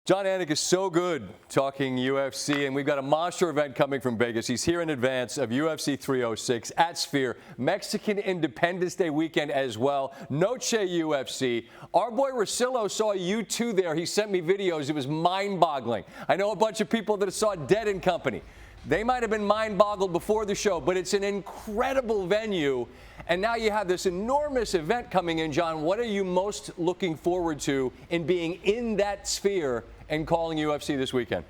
Jon Anik is so good talking UFC, and we've got a monster event coming from Vegas. He's here in advance of UFC 306 at Sphere. Mexican Independence Day weekend as well. Noche UFC. Our boy Rosillo saw you two there. He sent me videos. It was mind-boggling. I know a bunch of people that saw Dead and Company. They might have been mind-boggled before the show, but it's an incredible venue. And now you have this enormous event coming in, Jon. What are you most looking forward to in being in that sphere and calling UFC this weekend?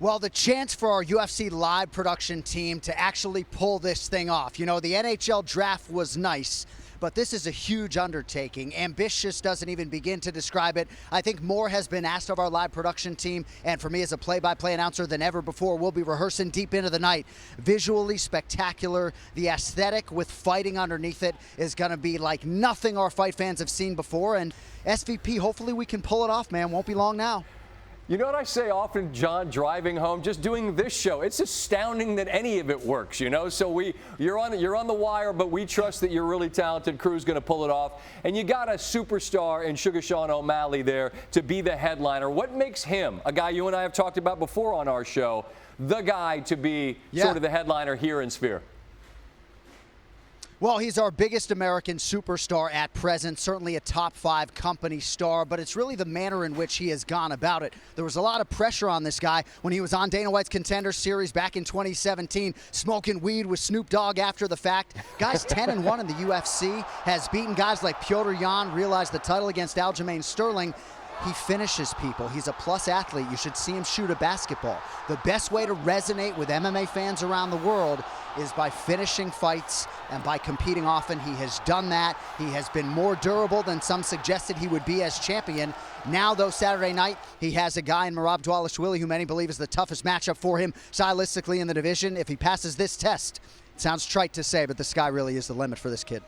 Well, the chance for our UFC live production team to actually pull this thing off. You know, the NHL draft was nice, but this is a huge undertaking. Ambitious doesn't even begin to describe it. I think more has been asked of our live production team, and for me as a play-by-play announcer than ever before. We'll be rehearsing deep into the night. Visually spectacular. The aesthetic with fighting underneath it is going to be like nothing our fight fans have seen before, and SVP, hopefully we can pull it off, man. Won't be long now. You know what I say often, Jon, driving home, just doing this show, it's astounding that any of it works, you know? So you're on the wire, but we trust that you're really talented. Crew's going to pull it off. And you got a superstar in Sugar Sean O'Malley there to be the headliner. What makes him, a guy you and I have talked about before on our show, the guy to be sort of the headliner here in Sphere? Well, he's our biggest American superstar at present, certainly a top 5 company star, but it's really the manner in which he has gone about it. There was a lot of pressure on this guy when he was on Dana White's Contender Series back in 2017, smoking weed with Snoop Dogg after the fact. Guy's 10-1 in the UFC, has beaten guys like Petr Yan, realized the title against Aljamain Sterling. He finishes people. He's a plus athlete. You should see him shoot a basketball. The best way to resonate with MMA fans around the world is by finishing fights and by competing often. He has done that. He has been more durable than some suggested he would be as champion. Now, though, Saturday night, he has a guy in Merab Dvalishvili who many believe is the toughest matchup for him stylistically in the division. If he passes this test, it sounds trite to say, but the sky really is the limit for this kid.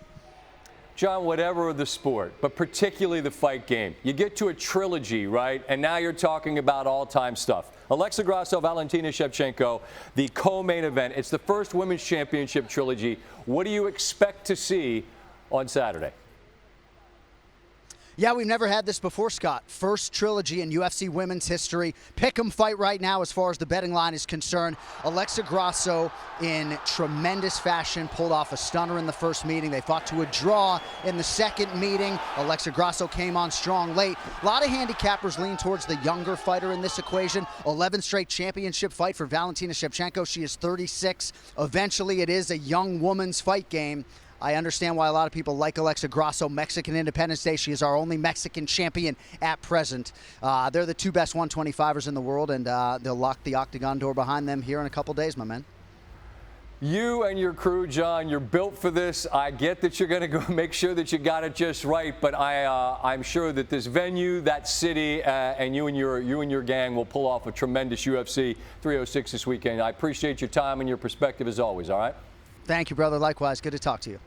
Jon, whatever the sport, but particularly the fight game, you get to a trilogy, right? And now you're talking about all-time stuff. Alexa Grasso, Valentina, Shevchenko, the co-main event. It's the first women's championship trilogy. What do you expect to see on Saturday? Yeah, we've never had this before, Scott. First trilogy in UFC women's history. Pick'em fight right now as far as the betting line is concerned. Alexa Grasso, in tremendous fashion, pulled off a stunner in the first meeting. They fought to a draw in the second meeting. Alexa Grasso came on strong late. A lot of handicappers lean towards the younger fighter in this equation. 11 straight championship fight for Valentina Shevchenko. She is 36. Eventually, it is a young woman's fight game. I understand why a lot of people like Alexa Grasso. Mexican Independence Day. She is our only Mexican champion at present. They're the two best 125ers in the world, and they'll lock the octagon door behind them here in a couple days, my man. You and your crew, Jon, you're built for this. I get that you're going to go make sure that you got it just right, but I'm sure that this venue, that city, and you and your gang will pull off a tremendous UFC 306 this weekend. I appreciate your time and your perspective as always, all right? Thank you, brother. Likewise. Good to talk to you.